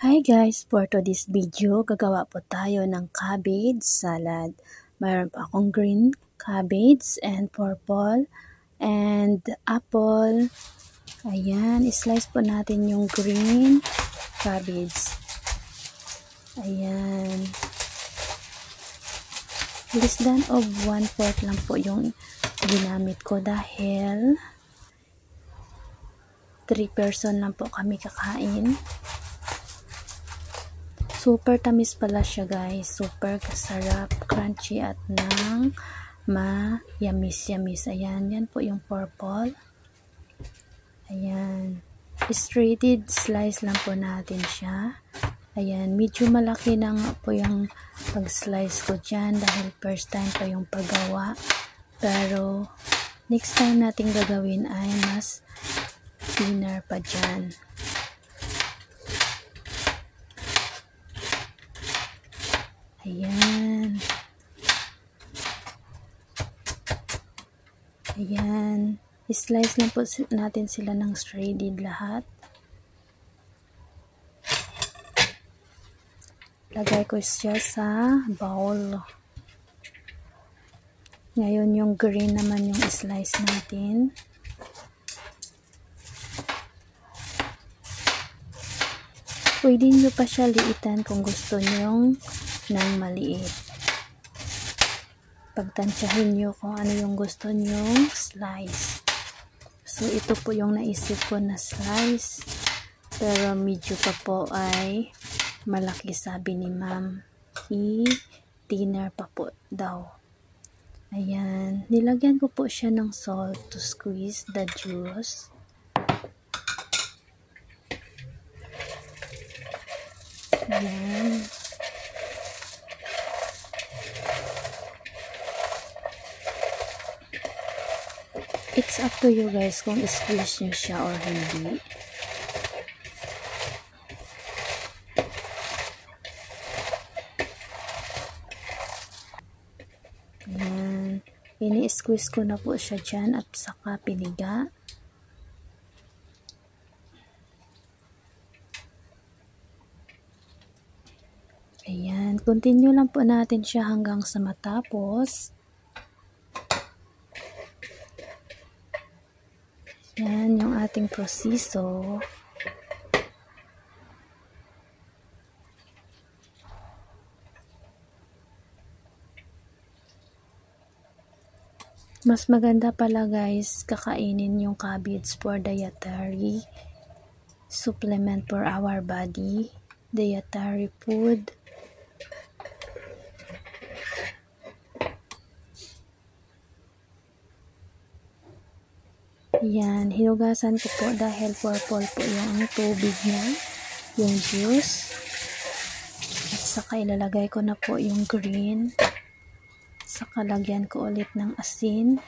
Hi guys! For today's video, gagawa po tayo ng cabbage salad. Mayroon po akong green cabbage and purple and apple. Ayan, slice po natin yung green cabbage. Ayan. Less than of 1/4 lang po yung ginamit ko dahil 3 person lang po kami kakain. Super tamis pala siya guys. Super kasarap, crunchy at nang ma-yamis. Ayan, yan po yung purple. Ayan. Shredded slice lang po natin siya. Ayan, medyo malaki na nga po yung pag-slice ko dyan dahil first time pa yung paggawa. Pero, next time natin gagawin ay mas thinner pa dyan. Ayan. Ayan. I-slice lang po natin sila ng shredded lahat. Lagay ko siya sa bowl. Ngayon yung green naman yung i-slice natin. Pwede nyo pa siya liitan kung gusto nyo ng maliit. Pagtansyahin nyo kung ano yung gusto nyong slice. So, ito po yung naisip ko na slice. Pero medyo pa po ay malaki, sabi ni ma'am. I-thinner pa po daw. Ayan. Nilagyan ko po siya ng salt to squeeze the juice. Ayan. It's up to you guys kung i-squeeze nyo siya or hindi. Ayan. Ini-squeeze ko na po siya dyan at saka piniga. Ayan. Continue lang po natin siya hanggang sa matapos. Yan yung ating proseso. Mas maganda pala guys kakainin yung cabbage for dietary supplement for our body, dietary food. Yan, hinugasan ko po dahil purple po yung tubig niya, yung juice. At saka ilalagay ko na po yung green. Saka lagyan ko ulit ng asin.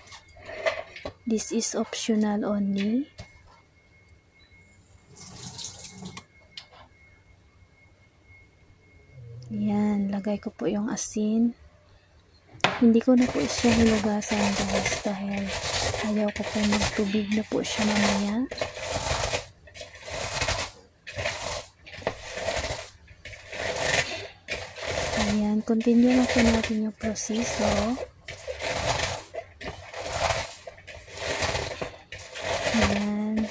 This is optional only. Yan, lagay ko po yung asin. Hindi ko na po siya hinugasan guys dahil ayaw ko po magtubig na po siya mamaya. Ayan, continue lang po natin yung proseso. Ayan.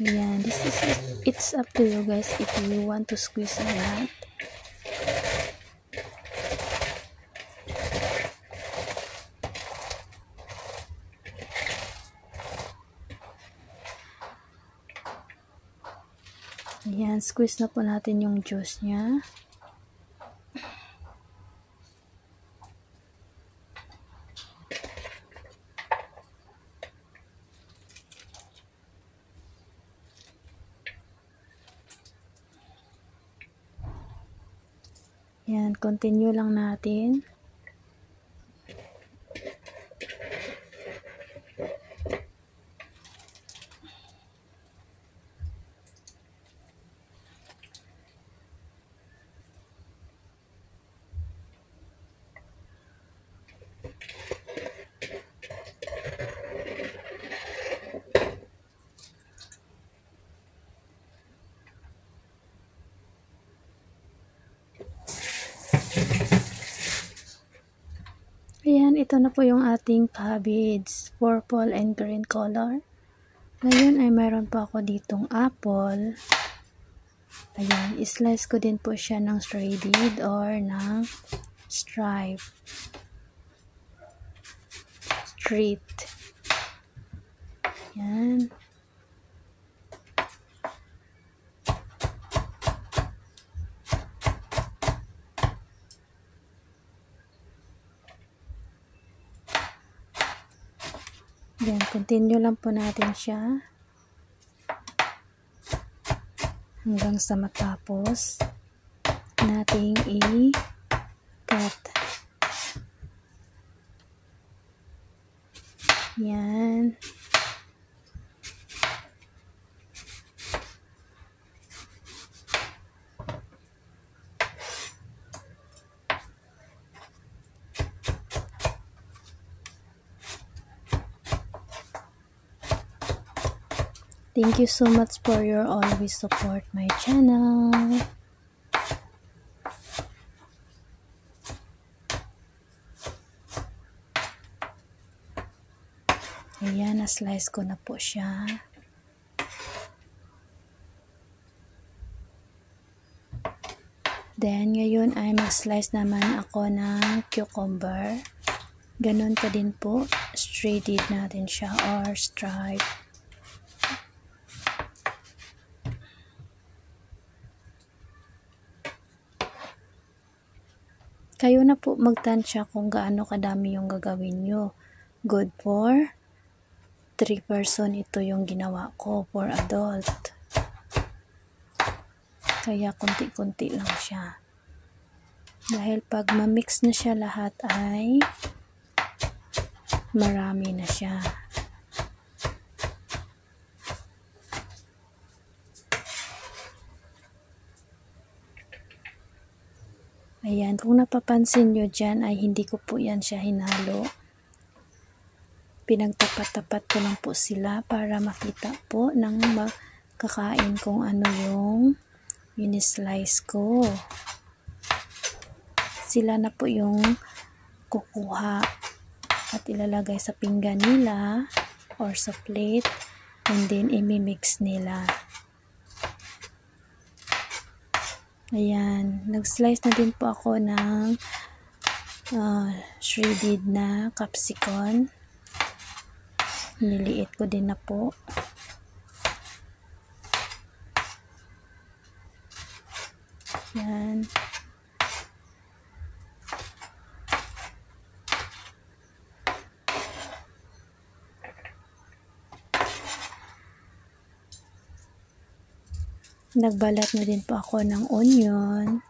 Ayan, it's up to you guys if you want to squeeze or not. Ayan, squeeze na po natin yung juice niya. Ayan, continue lang natin. Ayan, ito na po yung ating cabbage, purple and green color. Ngayon ay mayroon pa ako ditong apple. Ayan, islice ko din po siya ng shredded or ng stripe. Straight. Ayan. Then, continue lang po natin siya hanggang sa matapos nating i-cut. Yan. Thank you so much for your always support my channel. Ayan, na-slice ko na po siya. Then, ngayon ay mag-slice naman ako ng cucumber. Ganun pa din po, shredded natin siya or stripe. Kayo na po magtansya kung gaano kadami yung gagawin nyo. Good for 3 person ito yung ginawa ko for adult. Kaya kunti-kunti lang siya. Dahil pag ma-mix na siya lahat ay marami na siya. Ayan, kung napapansin nyo dyan ay hindi ko po yan siya hinalo. Pinagtapat-tapat ko lang po sila para makita po ng makakain kung ano yung in-slice ko. Sila na po yung kukuha at ilalagay sa pinggan nila or sa plate and then imimix nila. Ayan, nag-slice na din po ako ng shredded na capsicum. Niliit ko din na po. Ayan. Nagbalat na din po ako ng onion.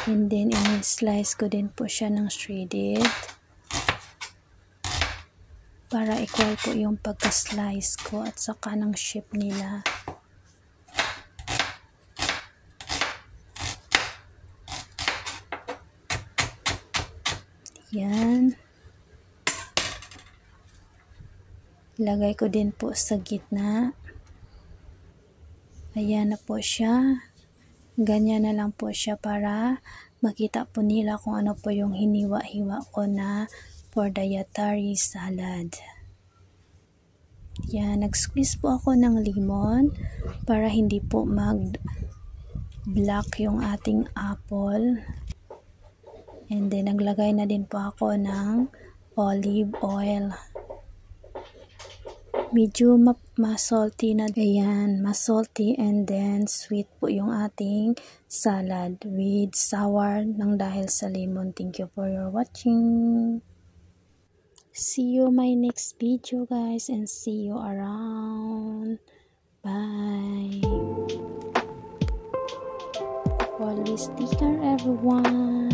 And then, in-slice ko din po siya ng shredded. Para equal po yung pagka-slice ko at saka ng shape nila. Yan. Ilagay ko din po sa gitna. Ayan na po siya. Ganyan na lang po siya para makita po nila kung ano po yung hiniwa-hiwa ko na for dietary salad. Yan. Nag-squeeze po ako ng lemon para hindi po mag-black yung ating apple. And then, naglagay na din po ako ng olive oil. Medyo ma-salty na. Ayan, ma-salty and then sweet po yung ating salad with sour ng dahil sa lemon. Thank you for your watching. See you my next video guys and see you around. Bye. Always take care everyone.